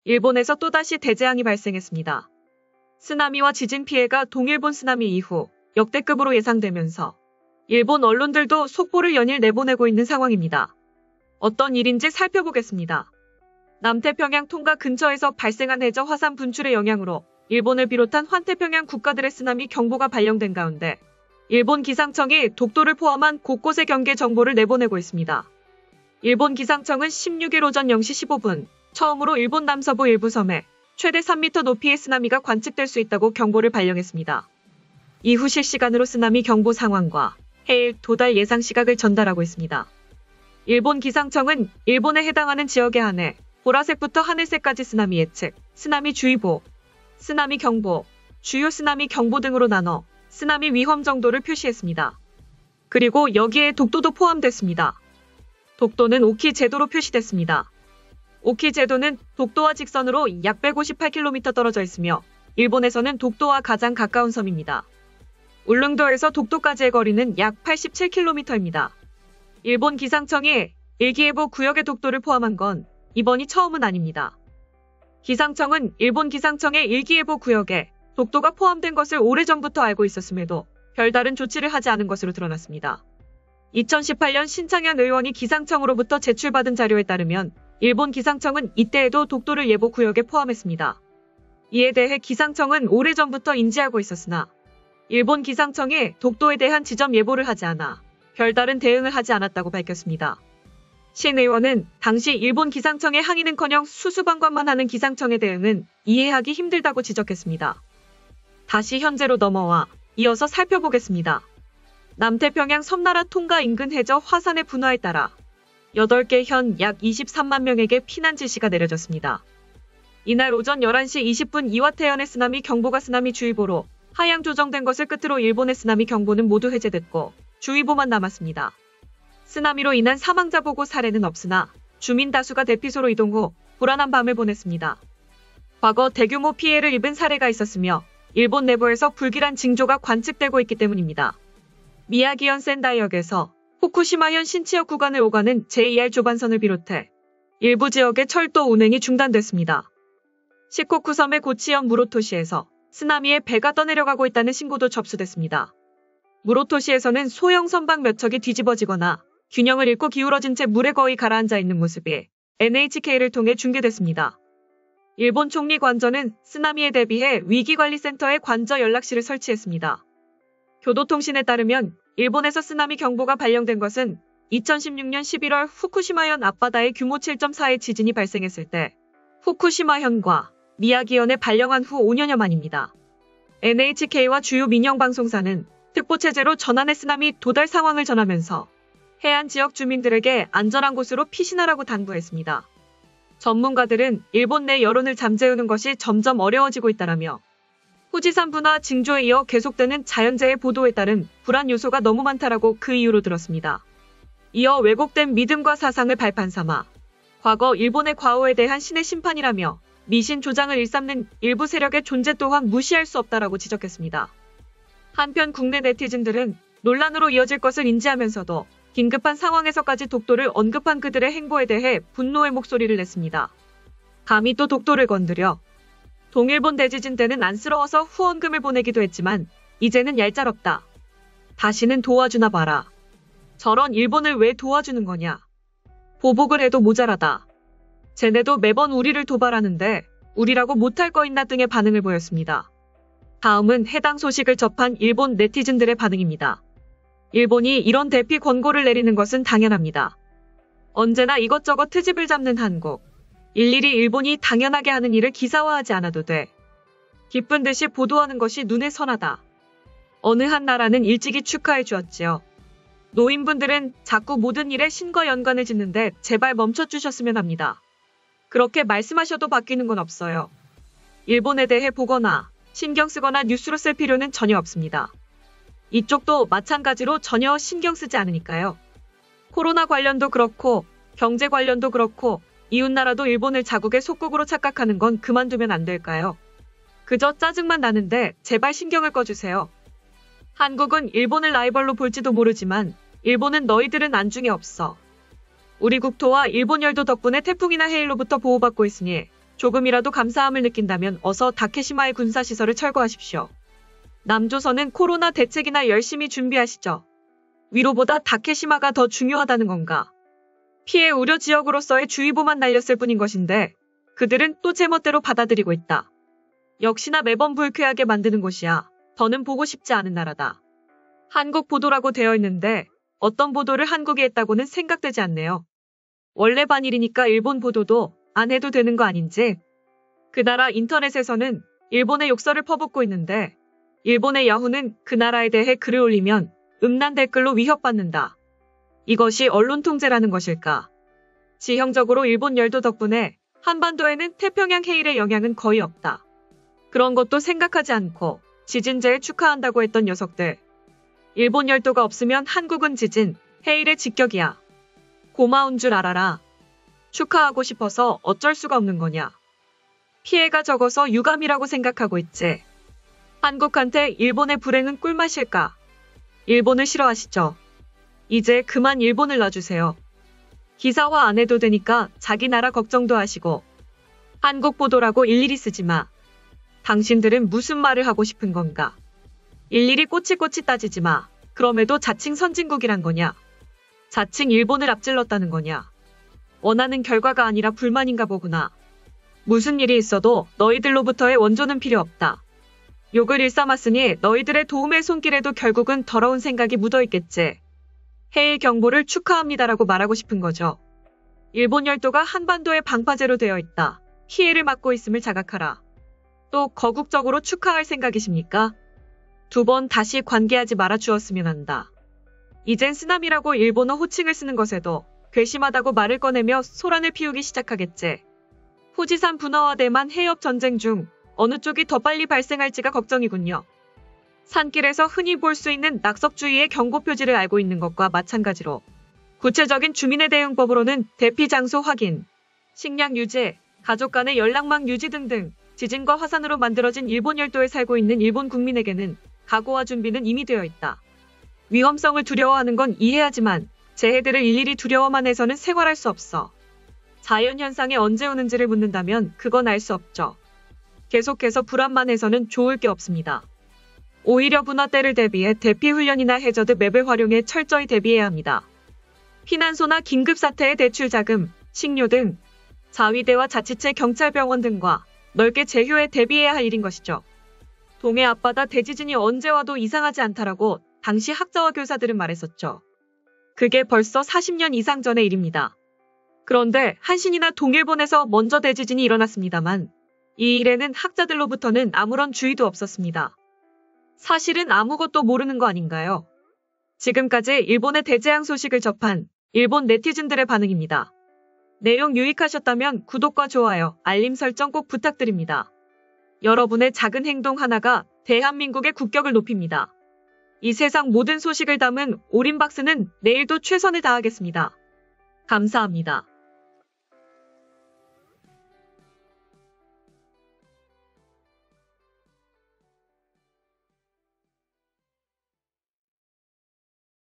일본에서 또다시 대재앙이 발생했습니다. 쓰나미와 지진 피해가 동일본 쓰나미 이후 역대급으로 예상되면서 일본 언론들도 속보를 연일 내보내고 있는 상황입니다. 어떤 일인지 살펴보겠습니다. 남태평양 통가 근처에서 발생한 해저 화산 분출의 영향으로 일본을 비롯한 환태평양 국가들의 쓰나미 경보가 발령된 가운데 일본 기상청이 독도를 포함한 곳곳의 경계 정보를 내보내고 있습니다. 일본 기상청은 16일 오전 0시 15분 처음으로 일본 남서부 일부 섬에 최대 3m 높이의 쓰나미가 관측될 수 있다고 경보를 발령했습니다. 이후 실시간으로 쓰나미 경보 상황과 해일, 도달 예상 시각을 전달하고 있습니다. 일본 기상청은 일본에 해당하는 지역에 한해 보라색부터 하늘색까지 쓰나미 예측, 쓰나미 주의보, 쓰나미 경보, 주요 쓰나미 경보 등으로 나눠 쓰나미 위험 정도를 표시했습니다. 그리고 여기에 독도도 포함됐습니다. 독도는 오키 제도로 표시됐습니다. 오키 제도는 독도와 직선으로 약 158km 떨어져 있으며 일본에서는 독도와 가장 가까운 섬입니다. 울릉도에서 독도까지의 거리는 약 87km입니다. 일본 기상청이 일기예보 구역의 독도를 포함한 건 이번이 처음은 아닙니다. 기상청은 일본 기상청의 일기예보 구역에 독도가 포함된 것을 오래전부터 알고 있었음에도 별다른 조치를 하지 않은 것으로 드러났습니다. 2018년 신창현 의원이 기상청으로부터 제출받은 자료에 따르면 일본 기상청은 이때에도 독도를 예보 구역에 포함했습니다. 이에 대해 기상청은 오래전부터 인지하고 있었으나 일본 기상청이 독도에 대한 지점 예보를 하지 않아 별다른 대응을 하지 않았다고 밝혔습니다. 신 의원은 당시 일본 기상청의 항의는커녕 수수방관만 하는 기상청의 대응은 이해하기 힘들다고 지적했습니다. 다시 현재로 넘어와 이어서 살펴보겠습니다. 남태평양 섬나라 통가 인근 해저 화산의 분화에 따라 8개 현 약 23만 명에게 피난 지시가 내려졌습니다. 이날 오전 11시 20분 이와테현의 쓰나미 경보가 쓰나미 주의보로 하향 조정된 것을 끝으로 일본의 쓰나미 경보는 모두 해제됐고 주의보만 남았습니다. 쓰나미로 인한 사망자 보고 사례는 없으나 주민 다수가 대피소로 이동 후 불안한 밤을 보냈습니다. 과거 대규모 피해를 입은 사례가 있었으며 일본 내부에서 불길한 징조가 관측되고 있기 때문입니다. 미야기현 센다이역에서 후쿠시마현 신치역 구간을 오가는 JR 조반선을 비롯해 일부 지역의 철도 운행이 중단됐습니다. 시코쿠 섬의 고치현 무로토시에서 쓰나미에 배가 떠내려가고 있다는 신고도 접수됐습니다. 무로토시에서는 소형 선박 몇 척이 뒤집어지거나 균형을 잃고 기울어진 채 물에 거의 가라앉아 있는 모습이 NHK를 통해 중계됐습니다. 일본 총리 관저는 쓰나미에 대비해 위기관리센터에 관저 연락실을 설치했습니다. 교도통신에 따르면 일본에서 쓰나미 경보가 발령된 것은 2016년 11월 후쿠시마현 앞바다에 규모 7.4의 지진이 발생했을 때 후쿠시마현과 미야기현에 발령한 후 5년여 만입니다. NHK와 주요 민영방송사는 특보체제로 전환의 쓰나미 도달 상황을 전하면서 해안 지역 주민들에게 안전한 곳으로 피신하라고 당부했습니다. 전문가들은 일본 내 여론을 잠재우는 것이 점점 어려워지고 있다라며 후지산 분화 징조에 이어 계속되는 자연재해 보도에 따른 불안 요소가 너무 많다라고 그 이유로 들었습니다. 이어 왜곡된 믿음과 사상을 발판 삼아 과거 일본의 과오에 대한 신의 심판이라며 미신 조장을 일삼는 일부 세력의 존재 또한 무시할 수 없다라고 지적했습니다. 한편 국내 네티즌들은 논란으로 이어질 것을 인지하면서도 긴급한 상황에서까지 독도를 언급한 그들의 행보에 대해 분노의 목소리를 냈습니다. 감히 또 독도를 건드려. 동일본 대지진 때는 안쓰러워서 후원금을 보내기도 했지만 이제는 얄짤없다. 다시는 도와주나 봐라. 저런 일본을 왜 도와주는 거냐. 보복을 해도 모자라다. 쟤네도 매번 우리를 도발하는데 우리라고 못할 거 있나 등의 반응을 보였습니다. 다음은 해당 소식을 접한 일본 네티즌들의 반응입니다. 일본이 이런 대피 권고를 내리는 것은 당연합니다. 언제나 이것저것 트집을 잡는 한국. 일일이 일본이 당연하게 하는 일을 기사화하지 않아도 돼. 기쁜 듯이 보도하는 것이 눈에 선하다. 어느 한 나라는 일찍이 축하해 주었지요. 노인분들은 자꾸 모든 일에 신과 연관을 짓는데 제발 멈춰주셨으면 합니다. 그렇게 말씀하셔도 바뀌는 건 없어요. 일본에 대해 보거나 신경 쓰거나 뉴스로 쓸 필요는 전혀 없습니다. 이쪽도 마찬가지로 전혀 신경 쓰지 않으니까요. 코로나 관련도 그렇고 경제 관련도 그렇고 이웃나라도 일본을 자국의 속국으로 착각하는 건 그만두면 안 될까요? 그저 짜증만 나는데 제발 신경을 꺼주세요. 한국은 일본을 라이벌로 볼지도 모르지만 일본은 너희들은 안중에 없어. 우리 국토와 일본 열도 덕분에 태풍이나 해일로부터 보호받고 있으니 조금이라도 감사함을 느낀다면 어서 다케시마의 군사시설을 철거하십시오. 남조선은 코로나 대책이나 열심히 준비하시죠. 위로보다 다케시마가 더 중요하다는 건가? 피해 우려 지역으로서의 주의보만 날렸을 뿐인 것인데 그들은 또 제멋대로 받아들이고 있다. 역시나 매번 불쾌하게 만드는 곳이야. 더는 보고 싶지 않은 나라다. 한국 보도라고 되어 있는데 어떤 보도를 한국이 했다고는 생각되지 않네요. 원래 반일이니까 일본 보도도 안 해도 되는 거 아닌지? 그 나라 인터넷에서는 일본의 욕설을 퍼붓고 있는데 일본의 야후는 그 나라에 대해 글을 올리면 음란 댓글로 위협받는다. 이것이 언론 통제라는 것일까? 지형적으로 일본 열도 덕분에 한반도에는 태평양 해일의 영향은 거의 없다. 그런 것도 생각하지 않고 지진제에 축하한다고 했던 녀석들. 일본 열도가 없으면 한국은 지진, 해일의 직격이야. 고마운 줄 알아라. 축하하고 싶어서 어쩔 수가 없는 거냐. 피해가 적어서 유감이라고 생각하고 있지. 한국한테 일본의 불행은 꿀맛일까? 일본을 싫어하시죠? 이제 그만 일본을 놔주세요. 기사화 안 해도 되니까 자기 나라 걱정도 하시고. 한국 보도라고 일일이 쓰지 마. 당신들은 무슨 말을 하고 싶은 건가? 일일이 꼬치꼬치 따지지 마. 그럼에도 자칭 선진국이란 거냐? 자칭 일본을 앞질렀다는 거냐? 원하는 결과가 아니라 불만인가 보구나. 무슨 일이 있어도 너희들로부터의 원조는 필요 없다. 욕을 일삼았으니 너희들의 도움의 손길에도 결국은 더러운 생각이 묻어있겠지. 해일 경보를 축하합니다라고 말하고 싶은 거죠. 일본 열도가 한반도의 방파제로 되어 있다. 피해를 막고 있음을 자각하라. 또 거국적으로 축하할 생각이십니까? 2번 다시 관계하지 말아 주었으면 한다. 이젠 쓰나미라고 일본어 호칭을 쓰는 것에도 괘씸하다고 말을 꺼내며 소란을 피우기 시작하겠지. 후지산 분화와 대만 해협 전쟁 중 어느 쪽이 더 빨리 발생할지가 걱정이군요. 산길에서 흔히 볼 수 있는 낙석주의의 경고 표지를 알고 있는 것과 마찬가지로 구체적인 주민의 대응법으로는 대피 장소 확인, 식량 유지, 가족 간의 연락망 유지 등등 지진과 화산으로 만들어진 일본 열도에 살고 있는 일본 국민에게는 각오와 준비는 이미 되어 있다. 위험성을 두려워하는 건 이해하지만 재해들을 일일이 두려워만 해서는 생활할 수 없어. 자연현상이 언제 오는지를 묻는다면 그건 알 수 없죠. 계속해서 불안만 해서는 좋을 게 없습니다. 오히려 분화 때를 대비해 대피훈련이나 해저드 맵을 활용해 철저히 대비해야 합니다. 피난소나 긴급사태의 대출자금, 식료 등 자위대와 자치체 경찰병원 등과 넓게 제휴해 대비해야 할 일인 것이죠. 동해 앞바다 대지진이 언제 와도 이상하지 않다라고 당시 학자와 교사들은 말했었죠. 그게 벌써 40년 이상 전의 일입니다. 그런데 한신이나 동일본에서 먼저 대지진이 일어났습니다만 이 일에는 학자들로부터는 아무런 주의도 없었습니다. 사실은 아무것도 모르는 거 아닌가요? 지금까지 일본의 대재앙 소식을 접한 일본 네티즌들의 반응입니다. 내용 유익하셨다면 구독과 좋아요, 알림 설정 꼭 부탁드립니다. 여러분의 작은 행동 하나가 대한민국의 국격을 높입니다. 이 세상 모든 소식을 담은 올인박스는 내일도 최선을 다하겠습니다. 감사합니다.